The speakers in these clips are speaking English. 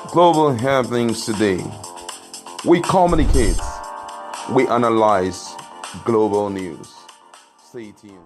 Global happenings today. We communicate, we analyze global news. Stay tuned.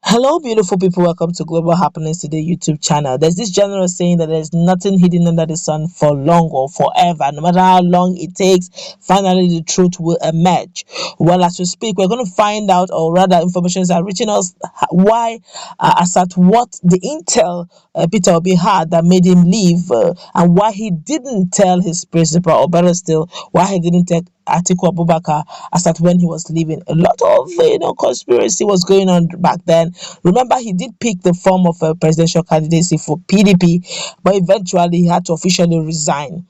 Hello, beautiful people. Welcome to Global Happenings Today YouTube channel. There's this general saying that there's nothing hidden under the sun for long or forever. No matter how long it takes, finally the truth will emerge. Well, as we speak, we're going to find out, or rather, information are reaching us why, as at what the intel Peter Obi had that made him leave, and why he didn't tell his principal, or better still, why he didn't tell Atiku Abubakar as at when he was leaving. A lot of conspiracy was going on back then. Remember, he did pick the form of a presidential candidacy for PDP, but eventually he had to officially resign.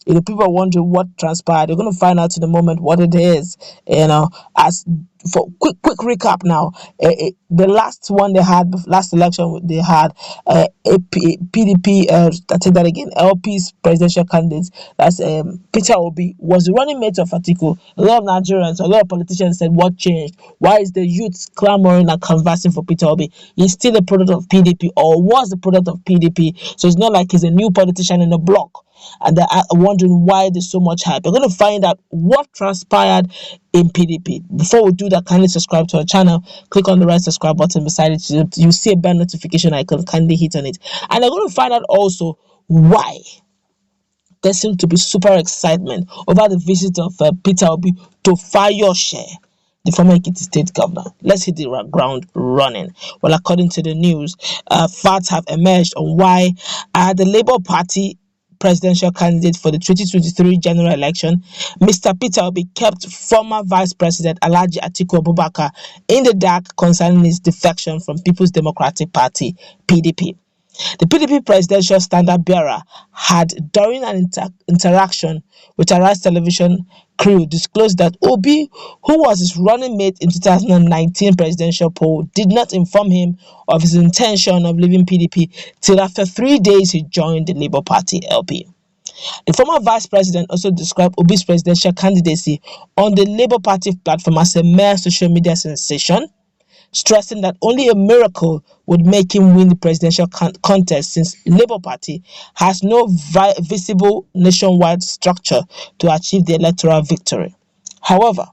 People are wondering what transpired. They're going to find out in a moment what it is. As for quick recap now, the last one they had, last election they had, PDP. I take that again. LP's presidential candidate, that's Peter Obi, was the running mate of Atiku. A lot of Nigerians, a lot of politicians said, "What changed? Why is the youth clamoring and canvassing for Peter Obi? He's still a product of PDP, or was the product of PDP. So it's not like he's a new politician in the block." And they're wondering why there's so much hype. We're going to find out what transpired in PDP. Before we do that, kindly subscribe to our channel. Click on the right subscribe button beside it. You see a bell notification icon. Kindly hit on it. And we're going to find out also why there seems to be super excitement over the visit of Peter Obi to Fayoshe, the former Ekiti state governor. Let's hit the ground running. Well, according to the news, facts have emerged on why the Labour Party presidential candidate for the 2023 general election, Mr. Peter Obi, kept former Vice President Alhaji Atiku Abubakar in the dark concerning his defection from People's Democratic Party, PDP. The PDP presidential standard bearer had, during an interaction with Arise television crew, disclosed that Obi, who was his running mate in 2019 presidential poll, did not inform him of his intention of leaving PDP till after 3 days he joined the Labour Party LP. The former vice president also described Obi's presidential candidacy on the Labour Party platform as a mere social media sensation, stressing that only a miracle would make him win the presidential contest, since Labour Party has no visible nationwide structure to achieve the electoral victory. However,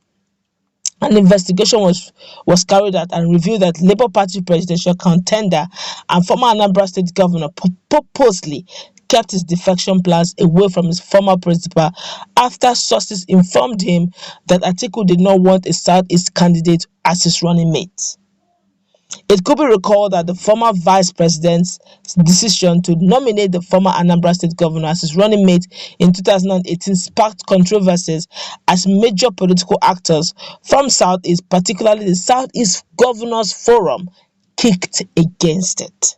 an investigation was carried out and revealed that Labour Party presidential contender and former Anambra State governor purposely kept his defection plans away from his former principal after sources informed him that Atiku did not want a Southeast candidate as his running mate. It could be recalled that the former vice president's decision to nominate the former Anambra State governor as his running mate in 2018 sparked controversies as major political actors from Southeast, particularly the Southeast Governors Forum, kicked against it.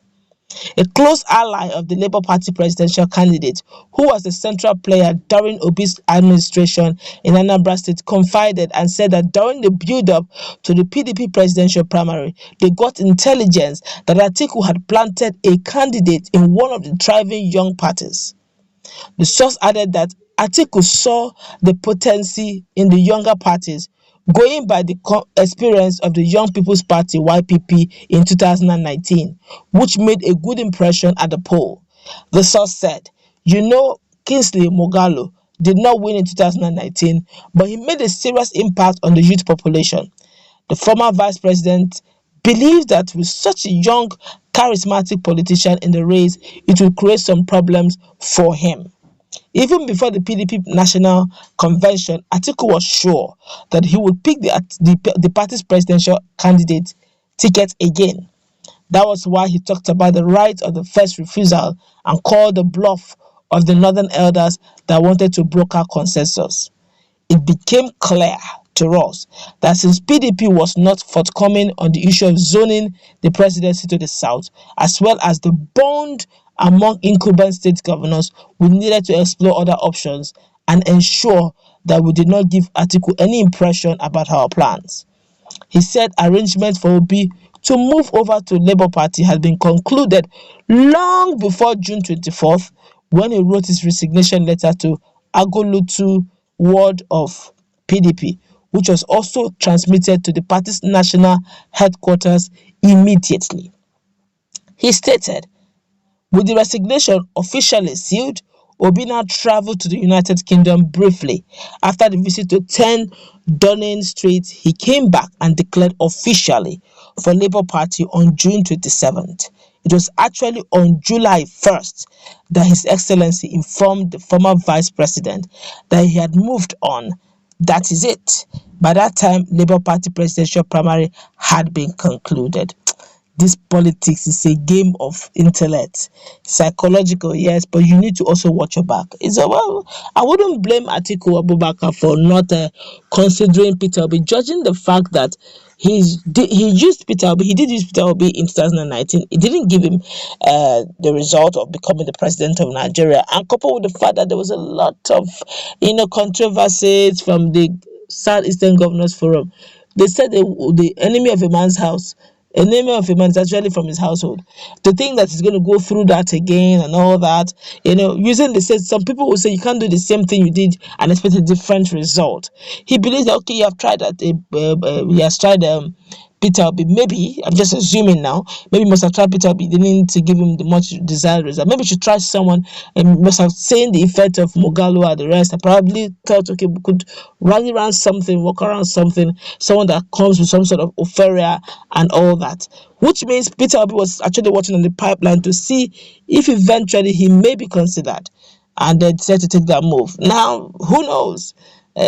A close ally of the Labour Party presidential candidate, who was a central player during Obi's administration in Anambra State, confided and said that during the build-up to the PDP presidential primary, they got intelligence that Atiku had planted a candidate in one of the thriving young parties. The source added that Atiku saw the potency in the younger parties, going by the experience of the Young People's Party (YPP) in 2019, which made a good impression at the poll. The source said, Kingsley Moghalu did not win in 2019, but he made a serious impact on the youth population. The former vice president believes that with such a young, charismatic politician in the race, it will create some problems for him. Even before the PDP National Convention, Atiku was sure that he would pick the party's presidential candidate ticket again. That was why he talked about the right of the first refusal and called the bluff of the northern elders that wanted to broker consensus. It became clear to us that since PDP was not forthcoming on the issue of zoning the presidency to the south, as well as the bond among incumbent state governors, we needed to explore other options and ensure that we did not give Atiku any impression about our plans. He said arrangements for Obi to move over to Labour Party had been concluded long before June 24th, when he wrote his resignation letter to Agolutu ward of PDP, which was also transmitted to the party's national headquarters immediately. He stated, With the resignation officially sealed, Obi now traveled to the United Kingdom briefly. After the visit to 10 Downing Street, he came back and declared officially for Labour Party on June 27th. It was actually on July 1st that His Excellency informed the former Vice President that he had moved on. That is it. By that time, Labour Party presidential primary had been concluded. This politics is a game of intellect, psychological, yes, but you need to also watch your back. Well, I wouldn't blame Atiku Abubakar for not considering Peter Obi, judging the fact that he used Peter Obi. He did use Peter Obi in 2019. It didn't give him the result of becoming the president of Nigeria, and coupled with the fact that there was a lot of controversies from the Southeastern Governors Forum. They said the enemy of a man's house, a name of a man is actually from his household. To think that he's going to go through that again and all that, using the same, some people will say you can't do the same thing you did and expect a different result. He believes that, okay, you have tried that, he has tried Peter Obi. Maybe, I'm just assuming now, maybe he must have tried Peter Obi, didn't to give him the much desired result. Maybe he should try someone and must have seen the effect of Mogalo and the rest. I probably thought, okay, we could rally around something, walk around something, someone that comes with some sort of euphoria and all that. Which means Peter Obi was actually watching on the pipeline to see if eventually he may be considered, and then decided to take that move. Now, who knows?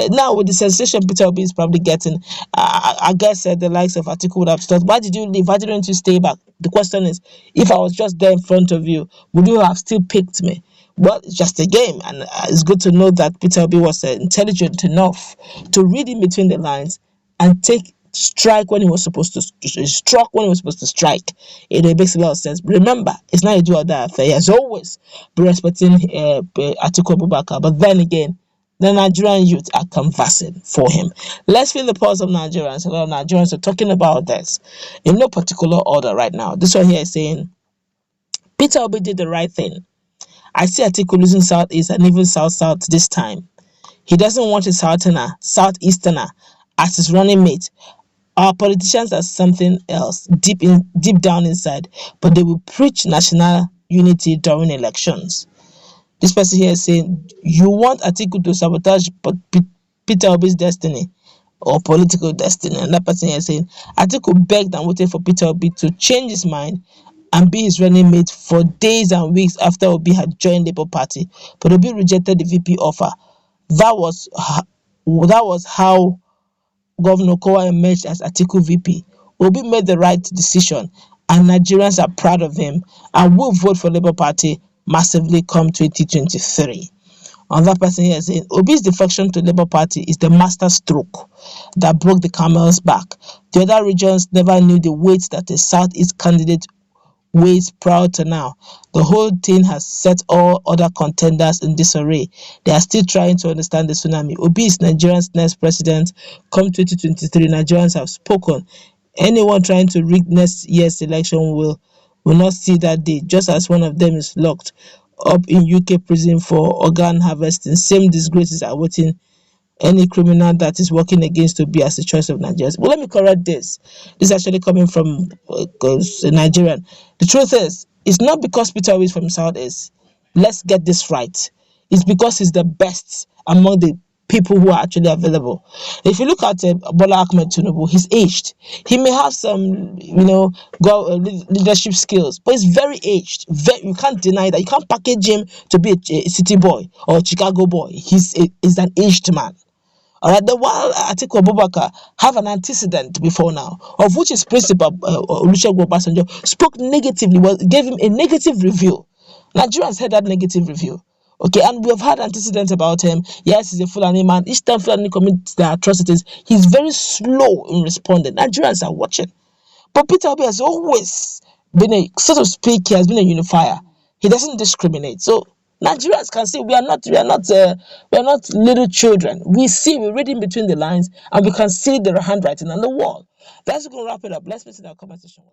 Now, with the sensation Peter Obi is probably getting, I guess the likes of Atiku would have thought, why did you leave? Why didn't you stay back? The question is, if I was just there in front of you, would you have still picked me? Well, it's just a game, and it's good to know that Peter Obi was intelligent enough to read in between the lines and take strike when he was supposed to struck when he was supposed to strike. It makes a lot of sense. Remember, it's not a do or die affair. He has always been respecting Atiku Abubakar, but then again, the Nigerian youth are canvassing for him. Let's feel the pulse of Nigerians. A lot of Nigerians are talking about this in no particular order right now. This one here is saying Peter Obi did the right thing. I see Atiku losing Southeast and even South this time. He doesn't want a Southeasterner as his running mate. Our politicians are something else deep down inside, but they will preach national unity during elections. This person here is saying, you want Atiku to sabotage Peter Obi's destiny or political destiny. And that person here is saying, Atiku begged and waited for Peter Obi to change his mind and be his running mate for days and weeks after Obi had joined Labour Party, but Obi rejected the VP offer. That was how Governor Kowa emerged as Atiku VP. Obi made the right decision, and Nigerians are proud of him and will vote for Labour Party massively come 2023. Another person here is saying Obi's defection to Labour Party is the master stroke that broke the camel's back. The other regions never knew the weight that a Southeast candidate weighs prior to now. The whole thing has set all other contenders in disarray. They are still trying to understand the tsunami. Obi is Nigeria's next president. Come 2023, Nigerians have spoken. Anyone trying to rig next year's election will not see that day, just as one of them is locked up in UK prison for organ harvesting. Same disgraces are waiting any criminal that is working against Obi as a choice of Nigerians. But let me correct this. This is actually coming from a Nigerian. The truth is, it's not because Peter Obi is from Southeast. Let's get this right. It's because he's the best among the people who are actually available. If you look at Bola Ahmed Tinubu, he's aged. He may have some, leadership skills, but he's very aged. You can't deny that. You can't package him to be a city boy or a Chicago boy. He's an aged man. All right, the while Atiku Abubakar have an antecedent before now, of which his principal, Olusegun Obasanjo, spoke negatively, gave him a negative review. Nigerians heard that negative review. Okay, and we have had antecedents about him. Yes, he's a Fulani man. Each time Fulani commits the atrocities, he's very slow in responding. Nigerians are watching. But Peter Obi has always been he has been a unifier. He doesn't discriminate. So Nigerians can see we are not little children. We read in between the lines, and we can see the handwriting on the wall. That's going to wrap it up. Let's meet in our conversation.